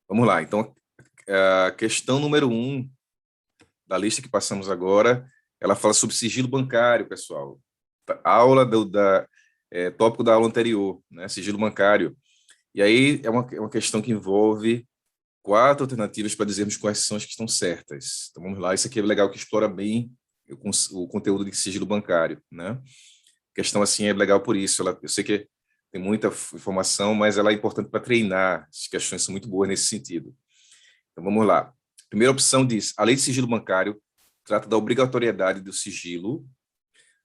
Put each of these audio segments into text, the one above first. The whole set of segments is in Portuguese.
Vamos lá. Então, a questão número 1 da lista que passamos agora, ela fala sobre sigilo bancário, pessoal. Aula tópico da aula anterior, né? Sigilo bancário. E aí é uma questão que envolve 4 alternativas para dizermos quais são as que estão certas. Então, vamos lá. Isso aqui é legal, que explora bem o conteúdo de sigilo bancário, né? A questão, assim, é legal por isso. Eu sei que tem muita informação, mas ela é importante para treinar. As questões são muito boas nesse sentido. Então, vamos lá. Primeira opção diz: a lei de sigilo bancário trata da obrigatoriedade do sigilo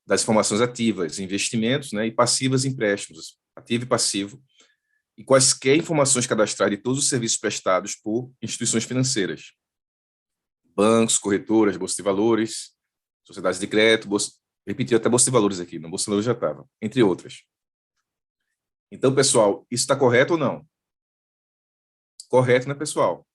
das informações ativas, investimentos, né, e passivas, empréstimos, ativo e passivo, e quaisquer informações cadastrais de todos os serviços prestados por instituições financeiras, bancos, corretoras, bolsa de valores, sociedades de crédito, repetir até bolsa de valores aqui, não, bolsa de valores já estava, entre outras. Então, pessoal, isso está correto ou não? Correto, né, pessoal?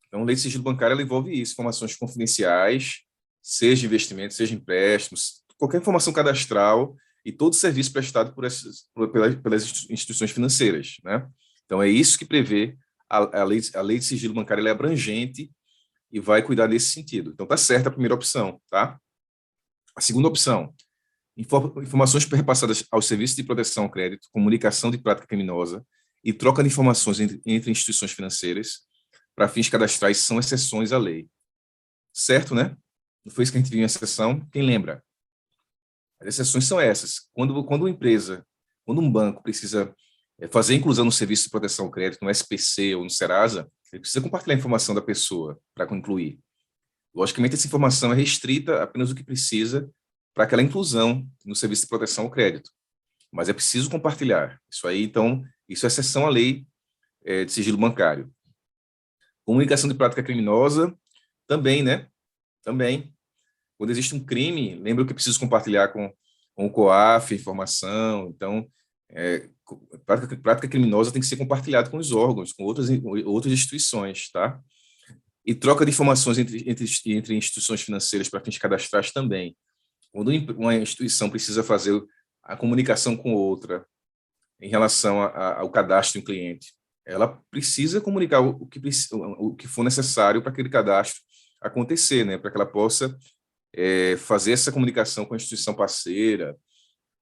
Então, a lei de sigilo bancário, ela envolve isso: informações confidenciais, seja investimentos, seja empréstimos, qualquer informação cadastral e todo serviço prestado pelas instituições financeiras, né? Então, é isso que prevê a lei de sigilo bancário. Ela é abrangente e vai cuidar nesse sentido. Então, está certa a primeira opção, tá? A segunda opção: informações repassadas aos serviços de proteção ao crédito, comunicação de prática criminosa e troca de informações entre instituições financeiras para fins cadastrais são exceções à lei. Certo, né? Não foi isso que a gente viu em exceção? Quem lembra? As exceções são essas. Quando uma empresa, quando um banco precisa fazer inclusão no serviço de proteção ao crédito, no SPC ou no Serasa, ele precisa compartilhar a informação da pessoa para concluir. Logicamente, essa informação é restrita apenas o que precisa para aquela inclusão no serviço de proteção ao crédito. Mas é preciso compartilhar. Isso aí, então, isso é exceção à lei de sigilo bancário. Comunicação de prática criminosa, também, né? Também. Quando existe um crime, lembra que é preciso compartilhar com o COAF, informação. Então, prática criminosa tem que ser compartilhada com os órgãos, com outras instituições, tá? E troca de informações entre instituições financeiras para fins cadastrais também. Quando uma instituição precisa fazer a comunicação com outra em relação ao cadastro de um cliente, ela precisa comunicar o que for necessário para aquele cadastro acontecer, né? Para que ela possa fazer essa comunicação com a instituição parceira,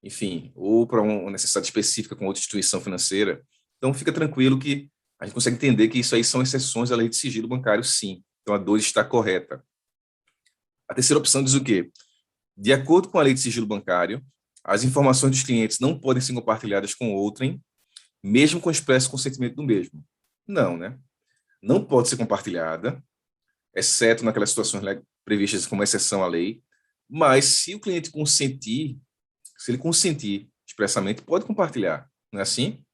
enfim, ou para uma necessidade específica com outra instituição financeira. Então, fica tranquilo que a gente consegue entender que isso aí são exceções à lei de sigilo bancário, sim. Então, a 2 está correta. A terceira opção diz o quê? De acordo com a lei de sigilo bancário, as informações dos clientes não podem ser compartilhadas com outrem, mesmo com expresso consentimento do mesmo. Não, né? Não pode ser compartilhada, exceto naquelas situações previstas como exceção à lei, mas se o cliente consentir, se ele consentir expressamente, pode compartilhar, não é assim?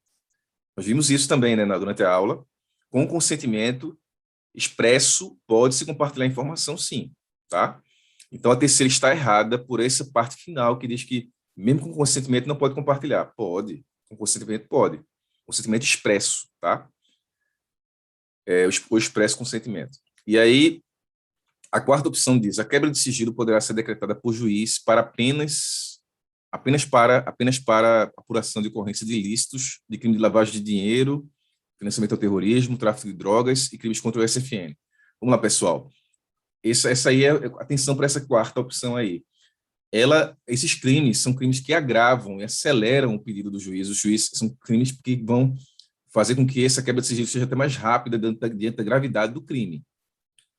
Nós vimos isso também, né, durante a aula. Com consentimento expresso, pode-se compartilhar informação, sim, tá? Então, a terceira está errada por essa parte final, que diz que, mesmo com consentimento, não pode compartilhar. Pode, com consentimento pode. Consentimento expresso, tá? O expresso consentimento. E aí, a quarta opção diz: a quebra de sigilo poderá ser decretada por juiz para apenas para apuração de ocorrência de ilícitos, de crime de lavagem de dinheiro, financiamento ao terrorismo, tráfico de drogas e crimes contra o SFN. Vamos lá, pessoal. Essa aí atenção para essa quarta opção aí. Esses crimes são crimes que agravam e aceleram o pedido do juiz. Os juízes são crimes que vão fazer com que essa quebra de sigilo seja até mais rápida diante da gravidade do crime.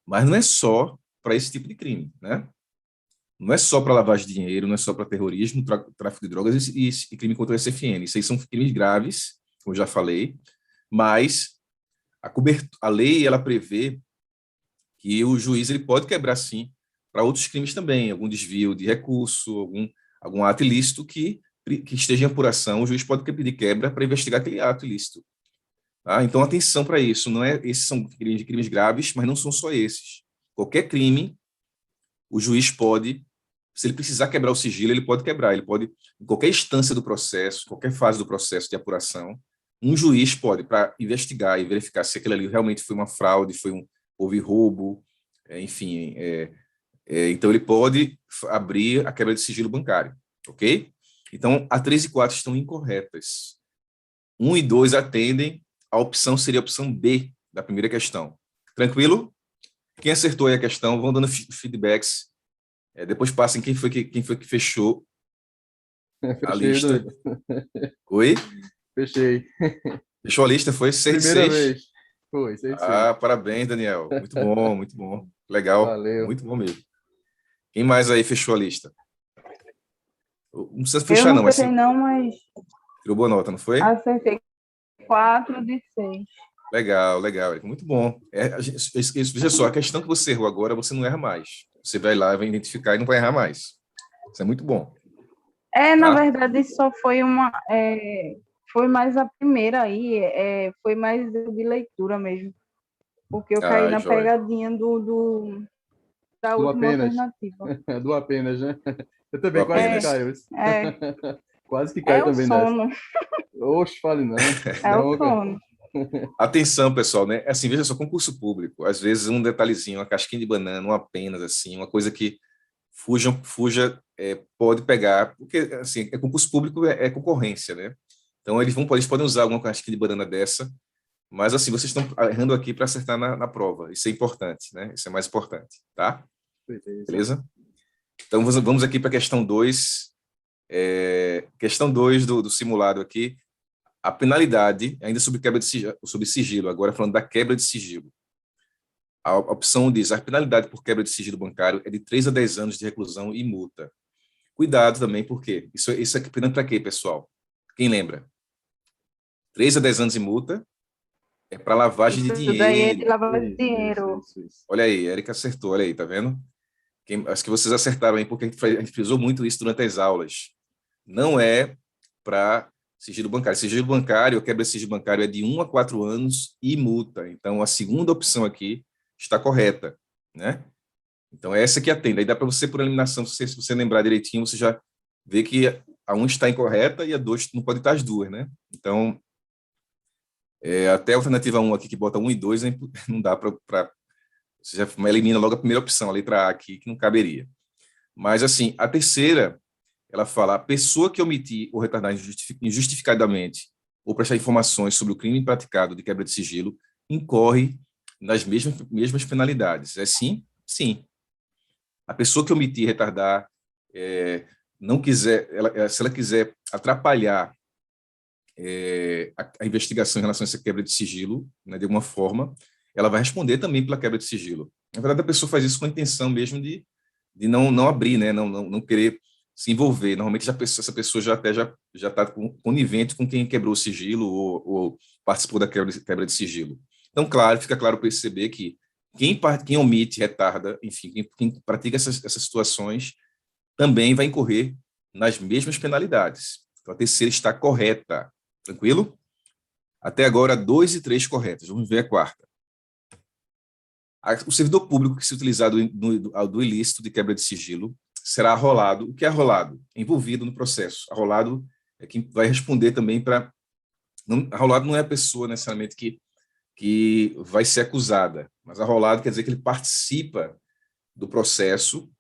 Mas não é só para esse tipo de crime, né? Não é só para lavagem de dinheiro, não é só para terrorismo, tráfico de drogas e crime contra o SFN. Isso aí são crimes graves, como eu já falei, mas a lei ela prevê que o juiz ele pode quebrar, sim, para outros crimes também, algum desvio de recurso, algum ato ilícito que esteja em apuração, o juiz pode pedir quebra para investigar aquele ato ilícito. Tá? Então, atenção para isso. Esses são crimes graves, mas não são só esses. Qualquer crime, o juiz pode, se ele precisar quebrar o sigilo, ele pode quebrar. Ele pode, em qualquer instância do processo, qualquer fase do processo de apuração, um juiz pode, para investigar e verificar se aquilo ali realmente foi uma fraude, houve roubo, enfim. Então, ele pode abrir a quebra de sigilo bancário, ok? Então, a 3 e 4 estão incorretas. 1 e 2 atendem, a opção seria a opção B da primeira questão. Tranquilo? Quem acertou aí a questão, vão dando feedbacks. Depois passem quem foi que fechou a Fechei, lista. doido. Oi? Fechei. Fechou a lista, foi 6 de Primeira 6. vez. Foi, 6-6. Ah, parabéns, Daniel. Muito bom, muito bom. Legal, Valeu. muito bom mesmo. Quem mais aí fechou a lista? Não precisa Eu fechar, não não, mas fechei sim, não, mas tirou boa nota, não foi? acertei 4 de 6. Legal, legal. Muito bom. Veja só, a questão que você errou agora, você não erra mais. Você vai lá, vai identificar e não vai errar mais. Isso é muito bom, Na tá? verdade, só foi foi mais a primeira aí, foi mais de leitura mesmo, porque eu caí Ah, na joia. pegadinha da Do última apenas. alternativa. Do apenas, né? Eu Do também quase que É, apenas. caio. é, Quase que é caio o também nessa. sono, Oxe, fale não. é o Não, cara. sono. Atenção, pessoal, né? Assim, veja só, concurso público, às vezes um detalhezinho, uma casquinha de banana, uma apenas, assim, uma coisa que fuja, pode pegar, porque, assim, concurso público é concorrência, né? Então, eles podem usar alguma casquinha de banana dessa, mas, assim, vocês estão errando aqui para acertar na prova. Isso é importante, né? Isso é mais importante, tá? Beleza. Beleza? Então, vamos aqui para a questão 2. Questão 2 do simulado aqui. A penalidade, ainda sobre quebra de sigilo, sobre sigilo, agora falando da quebra de sigilo. A opção diz: a penalidade por quebra de sigilo bancário é de 3 a 10 anos de reclusão e multa. Cuidado também, porque isso é pena para quê, pessoal? Quem lembra? 3 a 10 anos de multa é para lavagem de Isso daí é de dinheiro. lavagem de dinheiro. Isso. Olha aí, a Erika acertou, olha aí, tá vendo? Acho que vocês acertaram aí, porque a gente frisou muito isso durante as aulas. Não é para sigilo bancário. Sigilo bancário, quebra de sigilo bancário é de 1 a 4 anos e multa. Então, a segunda opção aqui está correta, né? Então, é essa que atende. Aí dá para você, por eliminação, se você lembrar direitinho, você já vê que a 1 está incorreta e a 2 não pode estar as duas, né? Então, até a alternativa 1 aqui, que bota 1 e 2, não dá para... Você já elimina logo a primeira opção, a letra A aqui, que não caberia. Mas, assim, a terceira, ela fala: a pessoa que omitir ou retardar injustificadamente ou prestar informações sobre o crime praticado de quebra de sigilo incorre nas mesmas penalidades. É sim? Sim. A pessoa que omitir, retardar, não quiser, se ela quiser atrapalhar a investigação em relação a essa quebra de sigilo, né, de alguma forma, ela vai responder também pela quebra de sigilo. Na verdade, a pessoa faz isso com a intenção mesmo de não abrir, né, não querer se envolver. Normalmente, essa pessoa já está conivente com quem quebrou o sigilo ou participou da quebra de sigilo. Então, claro, fica claro perceber que quem omite, retarda, enfim, quem pratica essas situações também vai incorrer nas mesmas penalidades. Então, a terceira está correta. Tranquilo? Até agora, 2 e 3 corretas. Vamos ver a quarta. O servidor público que se utilizar do ilícito de quebra de sigilo será arrolado. O que é arrolado? Envolvido no processo. Arrolado é quem vai responder também para... Arrolado não é a pessoa necessariamente que vai ser acusada, mas arrolado quer dizer que ele participa do processo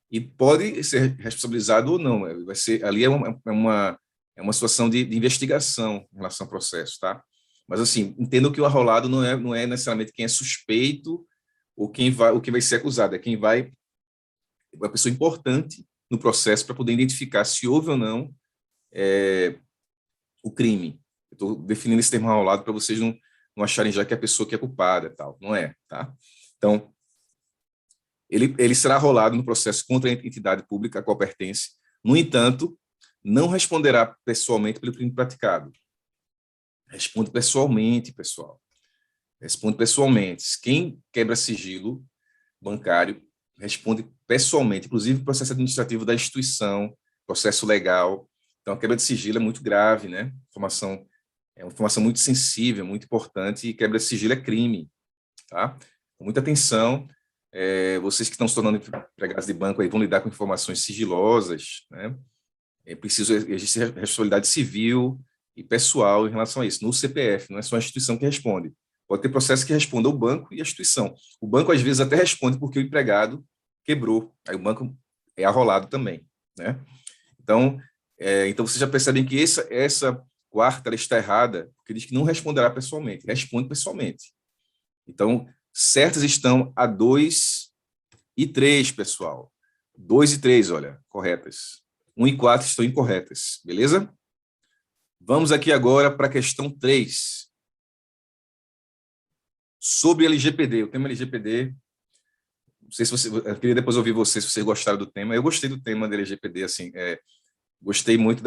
e pode ser responsabilizado ou não. Vai ser, ali é uma situação de investigação em relação ao processo, tá? Mas, assim, entendo que o arrolado não é necessariamente quem é suspeito ou quem vai ser acusado, é quem vai, uma pessoa importante no processo para poder identificar se houve ou não o crime. Estou definindo esse termo arrolado para vocês não acharem já que é a pessoa que é culpada, tal. Não é, tá? Então, ele será arrolado no processo contra a entidade pública a qual pertence. No entanto, não responderá pessoalmente pelo crime praticado. Responde pessoalmente, pessoal. Responde pessoalmente. Quem quebra sigilo bancário responde pessoalmente, inclusive processo administrativo da instituição, processo legal. Então, a quebra de sigilo é muito grave, né? É uma informação muito sensível, muito importante, e quebra de sigilo é crime, tá? Com muita atenção. Vocês que estão se tornando empregados de banco aí vão lidar com informações sigilosas, né? Existe responsabilidade civil e pessoal em relação a isso, no CPF, não é só a instituição que responde. Pode ter processo que responda ao banco e à instituição. O banco, às vezes, até responde porque o empregado quebrou, aí o banco é arrolado também, né? Então vocês já percebem que essa quarta ela está errada, porque diz que não responderá pessoalmente, responde pessoalmente. Então, certas estão a 2 e 3, pessoal. 2 e 3, olha, corretas. 1 e 4 estão incorretas, beleza? Vamos aqui agora para a questão 3. Sobre LGPD, o tema LGPD. Não sei se você, eu queria depois ouvir vocês, se vocês gostaram do tema. Eu gostei do tema da LGPD, assim, gostei muito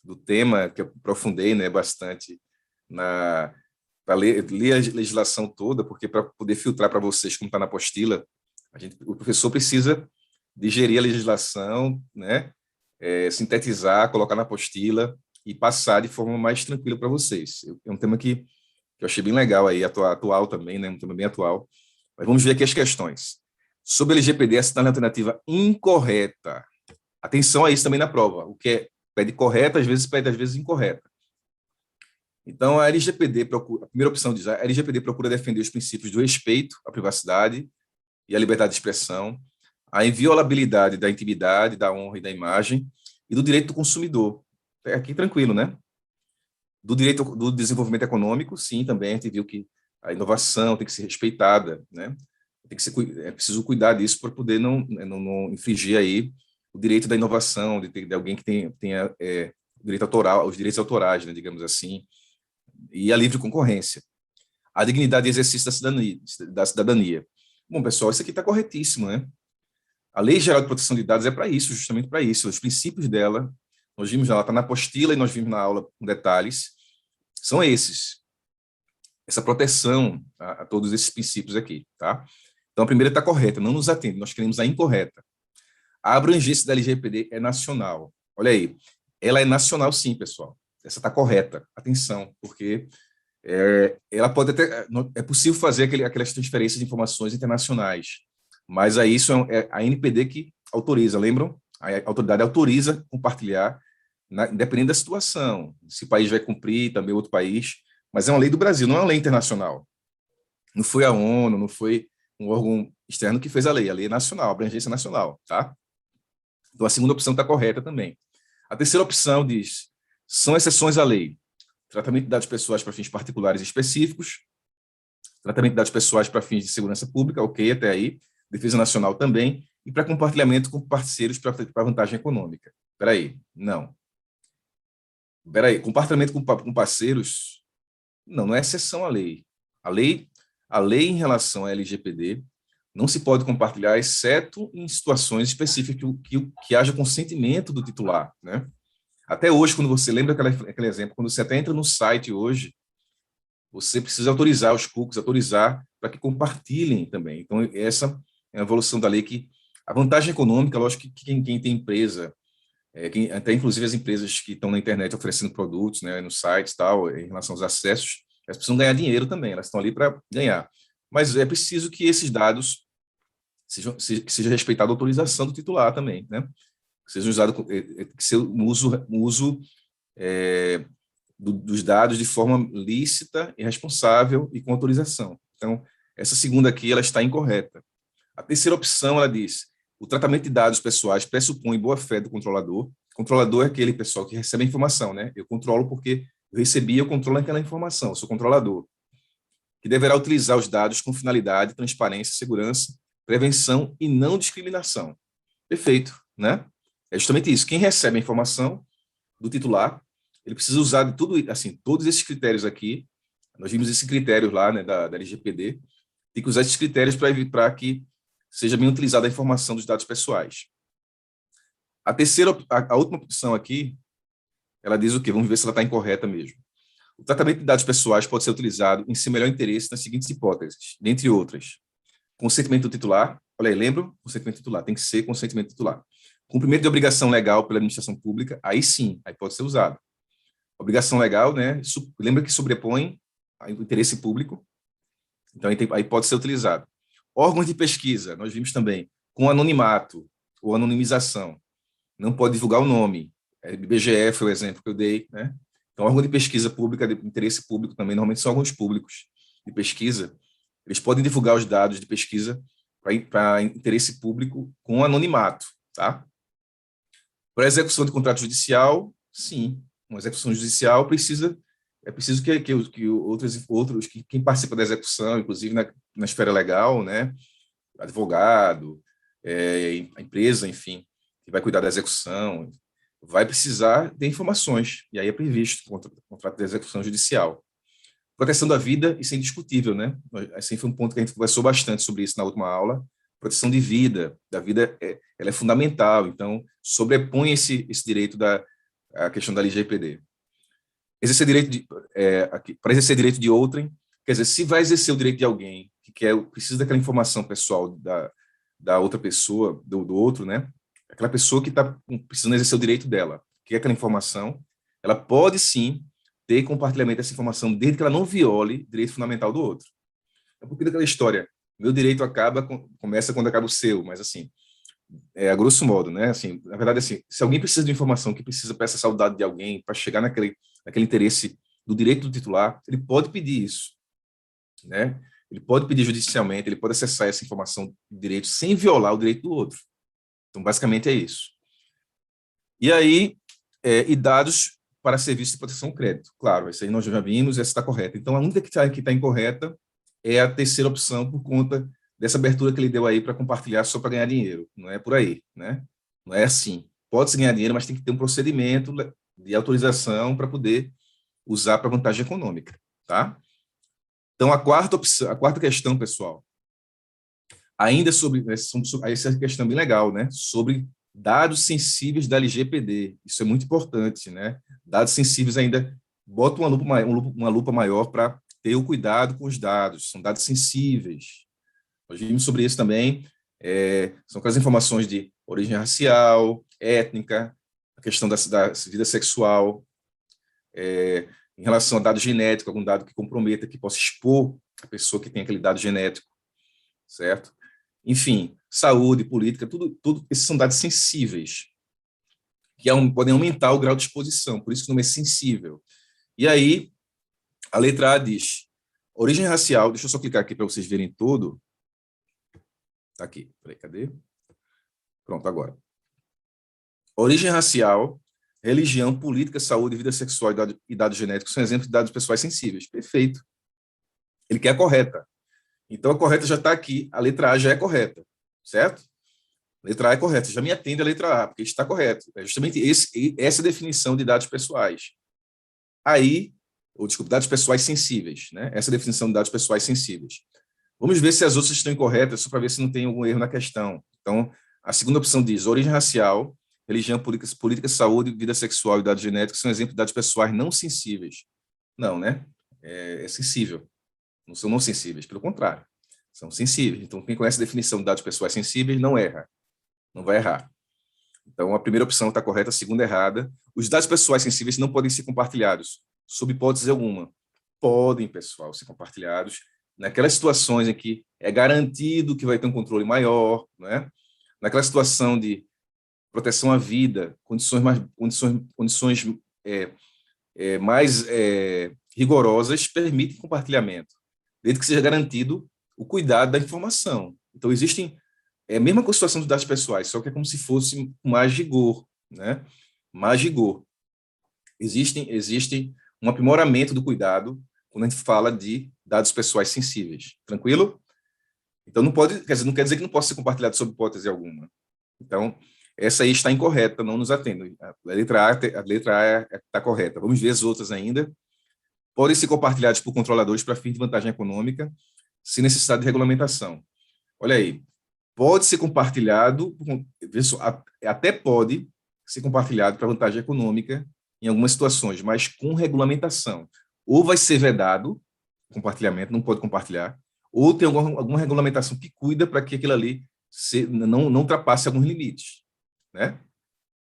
do tema, que eu aprofundei, né, bastante para ler a legislação toda, porque para poder filtrar para vocês, como está na apostila, o professor precisa digerir a legislação, né, sintetizar, colocar na apostila e passar de forma mais tranquila para vocês. É um tema que eu achei bem legal aí, atual também, né, um tema bem atual. Mas vamos ver aqui as questões. Sobre a LGPD, essa está na alternativa incorreta. Atenção a isso também na prova. O que pede correta, às vezes incorreta. Então, a LGPD a primeira opção diz: a LGPD procura defender os princípios do respeito à privacidade e à liberdade de expressão, a inviolabilidade da intimidade, da honra e da imagem, e do direito do consumidor. Aqui tranquilo, né? Do direito do desenvolvimento econômico, sim, também a gente viu que a inovação tem que ser respeitada, né? É preciso cuidar disso para poder não infringir aí o direito da inovação, de alguém que tenha direito autoral, os direitos autorais, né, digamos assim, e a livre concorrência. A dignidade e exercício da cidadania. Bom, pessoal, isso aqui está corretíssimo, né? A Lei Geral de Proteção de Dados é para isso, justamente para isso. Os princípios dela, nós vimos, ela está na apostila e nós vimos na aula com detalhes, são esses. Essa proteção a todos esses princípios aqui, tá? Então, a primeira está correta, não nos atende, nós queremos a incorreta. A abrangência da LGPD é nacional. Olha aí, ela é nacional sim, pessoal. Essa está correta. Atenção, porque ela pode até... É possível fazer aquelas transferências de informações internacionais, mas aí isso é a ANPD que autoriza, lembram? A autoridade autoriza compartilhar, independente da situação. Se o país vai cumprir, também outro país, mas é uma lei do Brasil, não é uma lei internacional. Não foi a ONU, não foi um órgão externo que fez a lei é nacional, abrangência nacional, tá? Então, a segunda opção está correta também. A terceira opção diz: são exceções à lei. Tratamento de dados pessoais para fins particulares específicos, tratamento de dados pessoais para fins de segurança pública, ok, até aí, defesa nacional também, e para compartilhamento com parceiros para vantagem econômica. Espera aí, não. Espera aí, compartilhamento com parceiros, não é exceção à lei. A lei em relação à LGPD não se pode compartilhar, exceto em situações específicas que haja consentimento do titular, né? Até hoje, quando você lembra aquele exemplo, quando você até entra no site hoje, você precisa autorizar os cookies, autorizar para que compartilhem também. Então, essa é a evolução da lei que a vantagem econômica, lógico que quem tem empresa, até inclusive as empresas que estão na internet oferecendo produtos, né, nos sites e tal, em relação aos acessos, elas precisam ganhar dinheiro também, elas estão ali para ganhar. Mas é preciso que esses dados seja respeitada a autorização do titular também, né? Que seja usado, que seja o uso dos dados de forma lícita e responsável e com autorização. Então, essa segunda aqui, ela está incorreta. A terceira opção, ela diz: o tratamento de dados pessoais pressupõe boa-fé do controlador. Controlador é aquele pessoal que recebe a informação, né? Eu controlo porque eu recebi, eu controlo aquela informação, eu sou controlador. Que deverá utilizar os dados com finalidade, transparência, segurança, prevenção e não discriminação. Perfeito, né? É justamente isso. Quem recebe a informação do titular, ele precisa usar de tudo, assim, todos esses critérios aqui. Nós vimos esses critérios lá, né, da LGPD. Tem que usar esses critérios para que seja bem utilizada a informação dos dados pessoais. A última opção aqui, ela diz o quê? Vamos ver se ela está incorreta mesmo. O tratamento de dados pessoais pode ser utilizado em seu melhor interesse nas seguintes hipóteses, dentre outras: consentimento do titular. Olha aí, lembra? Consentimento titular, tem que ser consentimento titular. Cumprimento de obrigação legal pela administração pública, aí sim, aí pode ser usado. Obrigação legal, né? Lembra que sobrepõe o interesse público, então aí pode ser utilizado. Órgãos de pesquisa, nós vimos também, com anonimato ou anonimização, não pode divulgar o nome. IBGE foi o exemplo que eu dei, né? Então, órgão de pesquisa pública, de interesse público também, normalmente são órgãos públicos de pesquisa, eles podem divulgar os dados de pesquisa para interesse público com anonimato, tá? Para execução de contrato judicial, sim, uma execução judicial precisa é preciso que outros quem participa da execução, inclusive na esfera legal, né, advogado, a empresa, enfim, que vai cuidar da execução, vai precisar de informações, e aí é previsto o contrato de execução judicial. Proteção da vida, isso é indiscutível, né? Esse foi um ponto que a gente conversou bastante sobre isso na última aula. Proteção de vida, da vida, ela é fundamental, então sobrepõe esse direito a questão da LGPD. Exercer direito para exercer direito de outrem, quer dizer, se vai exercer o direito de alguém que precisa daquela informação pessoal da outra pessoa, do outro, né? Aquela pessoa que está precisando exercer o direito dela, que é aquela informação, ela pode sim ter compartilhamento dessa informação, desde que ela não viole o direito fundamental do outro. É um pouquinho daquela história, meu direito começa quando acaba o seu, mas assim, a grosso modo, né? Assim, na verdade, assim, se alguém precisa de informação que precisa para essa saudade de alguém, para chegar naquele interesse do direito do titular, ele pode pedir isso, né? Ele pode pedir judicialmente, ele pode acessar essa informação do direito sem violar o direito do outro. Então, basicamente é isso. E aí, e dados para serviço de proteção ao crédito. Claro, isso aí nós já vimos, essa está correta. Então, a única que está incorreta é a terceira opção, por conta dessa abertura que ele deu aí para compartilhar só para ganhar dinheiro. Não é por aí, né? Não é assim. Pode-se ganhar dinheiro, mas tem que ter um procedimento de autorização para poder usar para vantagem econômica, tá? Então, a quarta questão, pessoal, ainda sobre essa questão bem legal, né? Sobre dados sensíveis da LGPD. Isso é muito importante, né? Dados sensíveis ainda bota uma lupa maior para ter o cuidado com os dados. São dados sensíveis. Nós vimos sobre isso também. São aquelas informações de origem racial, étnica, a questão da vida sexual, em relação a dado genético, algum dado que comprometa, que possa expor a pessoa que tem aquele dado genético, certo? Enfim, saúde, política, tudo esses são dados sensíveis, que podem aumentar o grau de exposição, por isso que o nome é sensível. E aí, a letra A diz, origem racial, deixa eu só clicar aqui para vocês verem tudo. Está aqui, peraí, cadê? Pronto, agora. Origem racial, religião, política, saúde, vida sexual e dados genéticos são exemplos de dados pessoais sensíveis. Perfeito. Ele quer a correta. Então, a correta já está aqui, a letra A já é correta, certo? A letra A é correta, já me atende a letra A, porque está correto. É justamente essa definição de dados pessoais. Dados pessoais sensíveis, né? Essa definição de dados pessoais sensíveis. Vamos ver se as outras estão incorretas, só para ver se não tem algum erro na questão. Então, a segunda opção diz, origem racial, religião, política, saúde, vida sexual e dados genéticos são exemplos de dados pessoais não sensíveis. Não, né? É sensível. Não são não sensíveis, pelo contrário, são sensíveis. Então, quem conhece a definição de dados pessoais sensíveis não erra, não vai errar. Então, a primeira opção está correta, a segunda errada. Os dados pessoais sensíveis não podem ser compartilhados, sob hipótese alguma. Podem, pessoal, ser compartilhados naquelas situações em que é garantido que vai ter um controle maior, né? Naquela situação de proteção à vida, condições mais rigorosas permitem compartilhamento, desde que seja garantido o cuidado da informação. Então, existem, a mesma com a situação dos dados pessoais, só que é como se fosse mais rigor, né? Mais rigor. Existe um aprimoramento do cuidado quando a gente fala de dados pessoais sensíveis. Tranquilo? Então, não quer dizer que não possa ser compartilhado sob hipótese alguma. Então, essa aí está incorreta, não nos atende. A letra A está correta. Vamos ver as outras ainda. Podem ser compartilhados por controladores para fim de vantagem econômica, sem necessidade de regulamentação. Olha aí, pode ser compartilhado, até pode ser compartilhado para vantagem econômica em algumas situações, mas com regulamentação. Ou vai ser vedado o compartilhamento, não pode compartilhar, ou tem alguma regulamentação que cuida para que aquilo ali não ultrapasse alguns limites, né?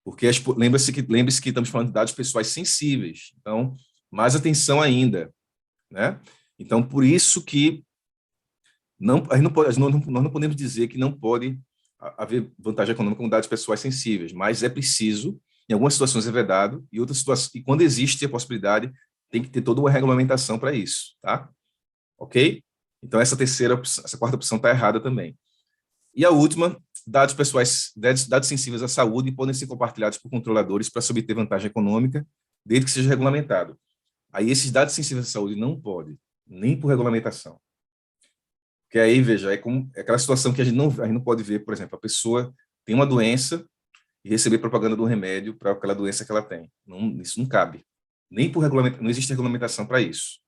Porque lembre-se que estamos falando de dados pessoais sensíveis, então, mais atenção ainda, né? Então, por isso que nós não podemos dizer que não pode haver vantagem econômica com dados pessoais sensíveis, mas é preciso, em algumas situações é vedado, e outras situações, e quando existe a possibilidade, tem que ter toda uma regulamentação para isso, tá? Ok? Então, essa quarta opção está errada também. E a última, dados sensíveis à saúde podem ser compartilhados por controladores para se obter vantagem econômica, desde que seja regulamentado. Aí esses dados sensíveis à saúde não pode, nem por regulamentação. Porque aí, veja, é aquela situação que a gente não pode ver, por exemplo, a pessoa tem uma doença e receber propaganda de um remédio para aquela doença que ela tem. Não, isso não cabe. Nem por regulamento, não existe regulamentação para isso.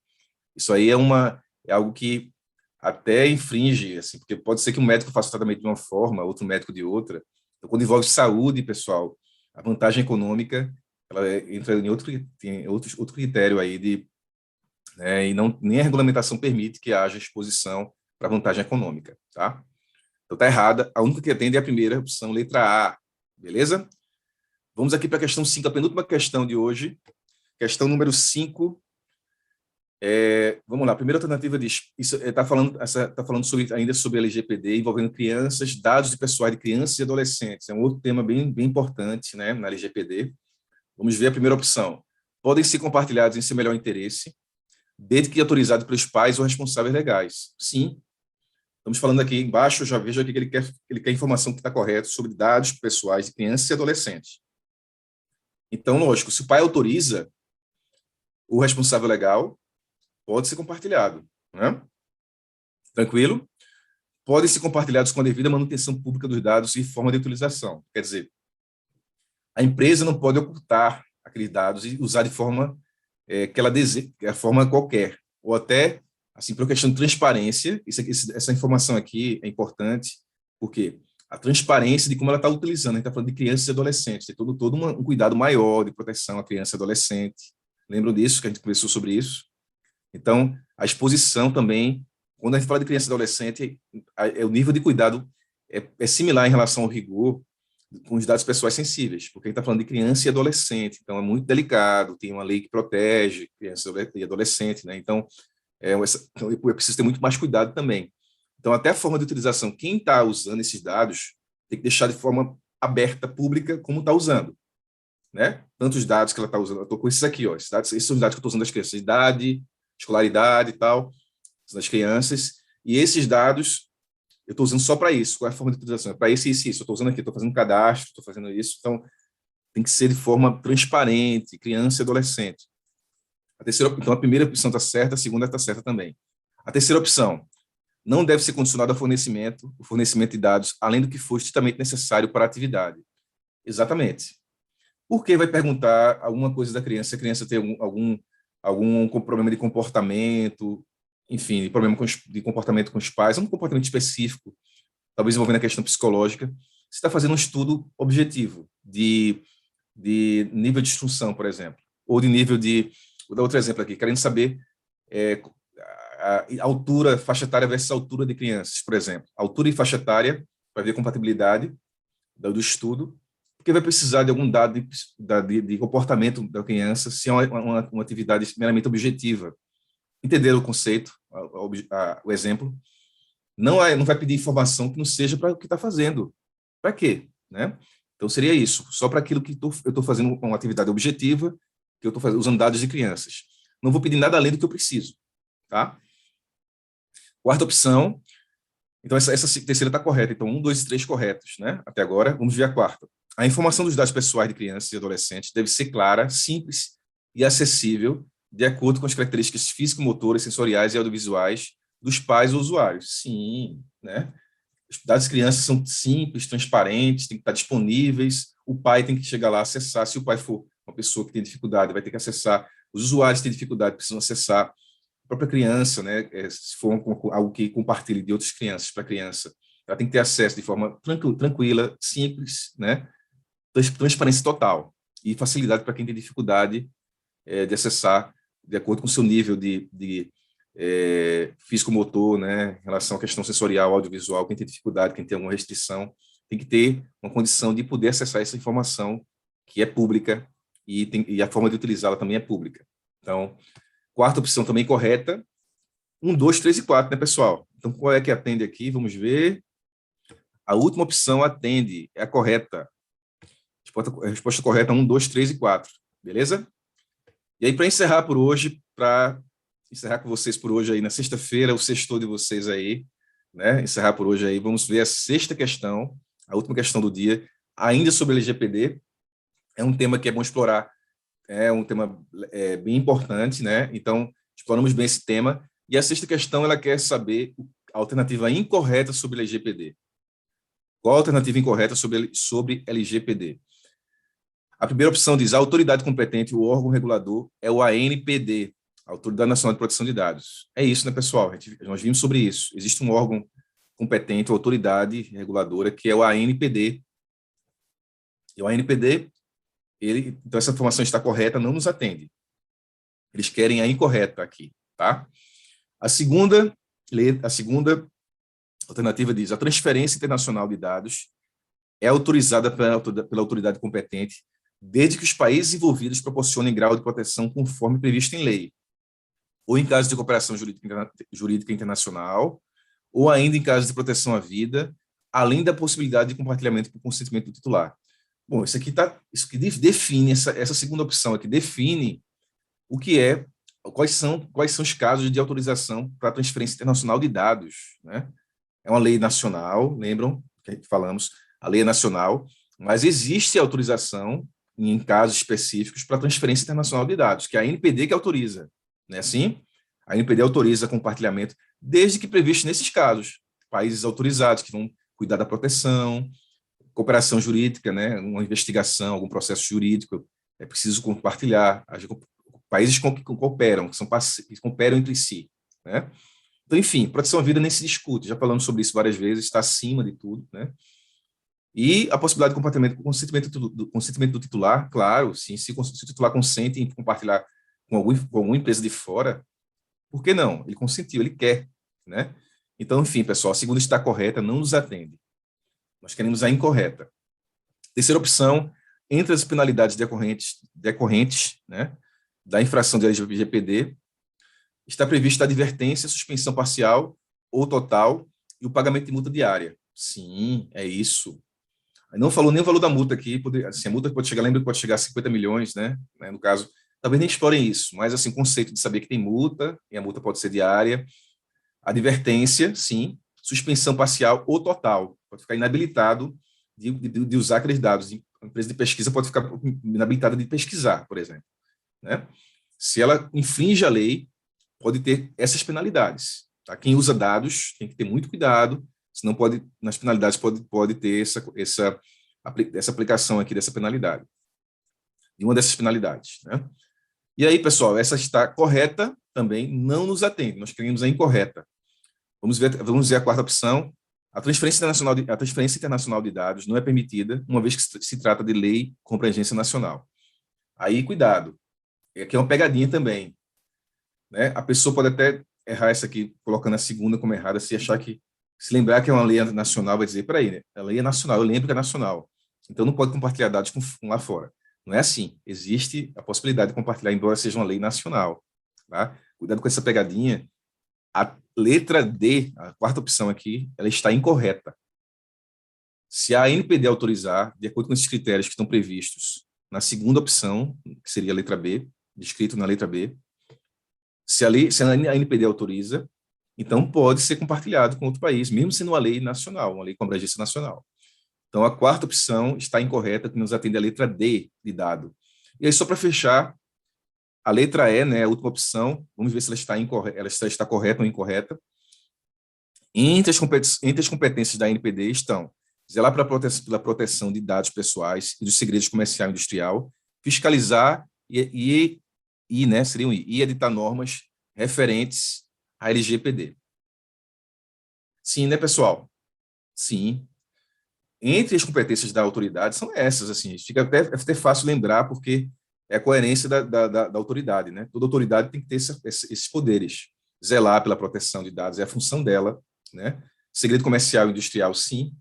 Isso aí é algo que até infringe, assim, porque pode ser que um médico faça o tratamento de uma forma, outro médico de outra. Então, quando envolve saúde, pessoal, a vantagem econômica, ela entra em outro critério aí né, e não, nem a regulamentação permite que haja exposição para vantagem econômica, tá? Então, tá errada. A única que atende é a primeira opção, letra A, beleza? Vamos aqui para a questão 5, a penúltima questão de hoje. Questão número 5. Vamos lá, a primeira alternativa diz, isso está falando ainda sobre LGPD, envolvendo crianças, dados de pessoais de crianças e adolescentes. É um outro tema bem importante, né, na LGPD. Vamos ver a primeira opção. Podem ser compartilhados em seu melhor interesse, desde que autorizado pelos pais ou responsáveis legais. Sim. Estamos falando aqui embaixo, já vejo aqui que ele quer informação que está correta sobre dados pessoais de crianças e adolescentes. Então, lógico, se o pai autoriza, o responsável legal pode ser compartilhado, né? Tranquilo? Podem ser compartilhados com a devida manutenção pública dos dados e forma de utilização. Quer dizer, a empresa não pode ocultar aqueles dados e usar de forma que ela deseja, a forma qualquer, ou até, assim, por questão de transparência, essa informação aqui é importante, porque a transparência de como ela está utilizando, a gente está falando de crianças e adolescentes, tem todo um cuidado maior de proteção à criança e adolescente. Lembram disso, que a gente conversou sobre isso? Então, a exposição também, quando a gente fala de criança e adolescente, o nível de cuidado é similar em relação ao rigor com os dados pessoais sensíveis, porque a gente está falando de criança e adolescente, então é muito delicado, tem uma lei que protege criança e adolescente, né? Então, eu preciso ter muito mais cuidado também. Então, até a forma de utilização, quem está usando esses dados tem que deixar de forma aberta, pública, como está usando, né? Tanto os dados que ela está usando, eu estou com esses aqui, ó, esses são os dados que eu estou usando das crianças, idade, escolaridade e tal, das crianças, e esses dados eu estou usando só para isso. Qual é a forma de utilização? É para isso e isso. Eu estou usando aqui, estou fazendo cadastro, estou fazendo isso, então tem que ser de forma transparente, criança e adolescente. Então, a primeira opção está certa, a segunda está certa também. A terceira opção, não deve ser condicionado ao o fornecimento de dados, além do que for estritamente necessário para a atividade. Exatamente. Por que vai perguntar alguma coisa da criança, se a criança tem algum problema de comportamento, enfim, de problema de comportamento com os pais, um comportamento específico, talvez envolvendo a questão psicológica, você está fazendo um estudo objetivo de nível de instrução, por exemplo, ou de nível de... Vou dar outro exemplo aqui, querendo saber a altura, faixa etária versus altura de crianças, por exemplo. Altura e faixa etária, para ver a compatibilidade do estudo, porque vai precisar de algum dado de comportamento da criança, se é uma atividade meramente objetiva. Entenderam o conceito, o exemplo? Não vai pedir informação que não seja para o que está fazendo. Para quê? Né? Então, seria isso, só para aquilo que eu estou fazendo uma atividade objetiva, que eu estou usando dados de crianças. Não vou pedir nada além do que eu preciso. Tá? Quarta opção, então essa terceira está correta, então 1, 2 e 3 corretos, né? Até agora, vamos ver a quarta. A informação dos dados pessoais de crianças e adolescentes deve ser clara, simples e acessível, de acordo com as características físico-motoras, sensoriais e audiovisuais dos pais ou usuários. Sim, né? Os dados de crianças são simples, transparentes, tem que estar disponíveis, o pai tem que chegar lá acessar, se o pai for uma pessoa que tem dificuldade, vai ter que acessar, os usuários que têm dificuldade precisam acessar, a própria criança, né? Se for algo que compartilhe de outras crianças para a criança, ela tem que ter acesso de forma tranquila, simples, né? Transparência total e facilidade para quem tem dificuldade de acessar de acordo com o seu nível de físico-motor, né, em relação à questão sensorial, audiovisual, quem tem dificuldade, quem tem alguma restrição, tem que ter uma condição de poder acessar essa informação que é pública e a forma de utilizá-la também é pública. Então, quarta opção também correta, 1, 2, 3 e 4, né, pessoal? Então, qual é que atende aqui? Vamos ver. A última opção atende, é a correta. A resposta correta 1, 2, 3 e 4, beleza? E aí, para encerrar por hoje, para encerrar com vocês por hoje aí na sexta-feira, o sextou de vocês aí, né? Encerrar por hoje aí, vamos ver a sexta questão, a última questão do dia, ainda sobre LGPD. É um tema que é bom explorar é um tema bem importante, né? Então, exploramos bem esse tema. E a sexta questão, ela quer saber a alternativa incorreta sobre LGPD. Qual a alternativa incorreta sobre LGPD? A primeira opção diz: a autoridade competente, o órgão regulador, é o ANPD, Autoridade Nacional de Proteção de Dados. É isso, né, pessoal? Nós vimos sobre isso. Existe um órgão competente, uma autoridade reguladora, que é o ANPD. E o ANPD, então essa informação está correta, não nos atende. Eles querem a incorreta aqui, tá? A segunda alternativa diz: a transferência internacional de dados é autorizada pela autoridade competente, desde que os países envolvidos proporcionem grau de proteção conforme previsto em lei, ou em caso de cooperação jurídica internacional, ou ainda em caso de proteção à vida, além da possibilidade de compartilhamento por consentimento do titular. Bom, isso que define, essa segunda opção aqui, define o que quais são os casos de autorização para transferência internacional de dados, né? É uma lei nacional, lembram que falamos, a lei é nacional, mas existe autorização em casos específicos para transferência internacional de dados, que é a ANPD que autoriza, né? Assim, a ANPD autoriza compartilhamento, desde que previsto nesses casos, países autorizados que vão cuidar da proteção, cooperação jurídica, né? Uma investigação, algum processo jurídico, é preciso compartilhar, países que cooperam, que cooperam entre si, né? Então, enfim, proteção à vida nem se discute, já falamos sobre isso várias vezes, está acima de tudo, né? E a possibilidade de compartilhamento com consentimento do titular, claro, sim, se o titular consente em compartilhar com alguma empresa de fora, por que não? Ele consentiu, ele quer, né? Então, enfim, pessoal, a segunda está correta, não nos atende. Nós queremos a incorreta. Terceira opção, entre as penalidades decorrentes, né, da infração de LGPD, está prevista a advertência, suspensão parcial ou total e o pagamento de multa diária. Sim, é isso. Não falou nem o valor da multa aqui, assim, a multa pode chegar, lembra que pode chegar a 50 milhões, né? No caso, talvez nem explorem isso, mas assim, o conceito de saber que tem multa, e a multa pode ser diária, advertência, sim, suspensão parcial ou total, pode ficar inabilitado de usar aqueles dados. A empresa de pesquisa pode ficar inabilitada de pesquisar, por exemplo, né? Se ela infringe a lei, pode ter essas penalidades. Tá? Quem usa dados tem que ter muito cuidado, senão nas penalidades pode ter essa aplicação aqui dessa penalidade, de uma dessas penalidades, né? E aí, pessoal, essa está correta também, não nos atende, nós queremos a incorreta. Vamos ver a quarta opção. A transferência internacional de dados não é permitida, uma vez que se trata de lei com abrangência nacional. Aí, cuidado, aqui é uma pegadinha também, né? A pessoa pode até errar essa aqui, colocando a segunda como errada, se lembrar que é uma lei nacional, vai dizer, peraí, né? A lei é nacional, eu lembro que é nacional, então não pode compartilhar dados com lá fora. Não é assim, existe a possibilidade de compartilhar, embora seja uma lei nacional, tá? Cuidado com essa pegadinha. A letra D, a quarta opção aqui, ela está incorreta. Se a ANPD autorizar, de acordo com esses critérios que estão previstos na segunda opção, que seria a letra B, descrito na letra B, se a ANPD autoriza, então pode ser compartilhado com outro país, mesmo sendo uma lei nacional, uma lei com abrangência nacional. Então, a quarta opção está incorreta, que nos atende a letra D de dado. E aí, só para fechar, a letra E, né, a última opção, vamos ver se ela está correta ou incorreta. Entre as competências da ANPD estão zelar pela proteção de dados pessoais e dos segredos comercial e industrial, fiscalizar e editar normas referentes à LGPD. Sim, né, pessoal? Sim. Entre as competências da autoridade são essas, assim, fica até fácil lembrar, porque é a coerência da autoridade, né? Toda autoridade tem que ter esses poderes. Zelar pela proteção de dados é a função dela, né? Segredo comercial e industrial, sim.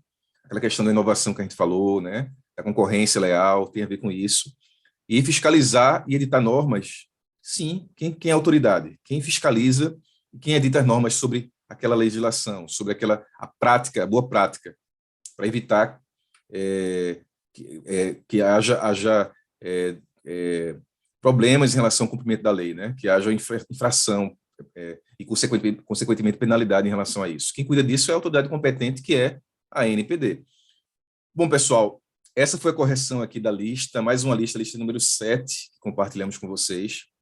Aquela questão da inovação que a gente falou, né? Da concorrência leal, tem a ver com isso. E fiscalizar e editar normas, sim. Quem é a autoridade? Quem fiscaliza e quem edita as normas sobre aquela legislação, sobre a boa prática, para evitar que haja problemas em relação ao cumprimento da lei, né? Que haja infração e, consequentemente, penalidade em relação a isso. Quem cuida disso é a autoridade competente, que é a ANPD. Bom, pessoal, essa foi a correção aqui da lista, mais uma lista, a lista número 7, que compartilhamos com vocês.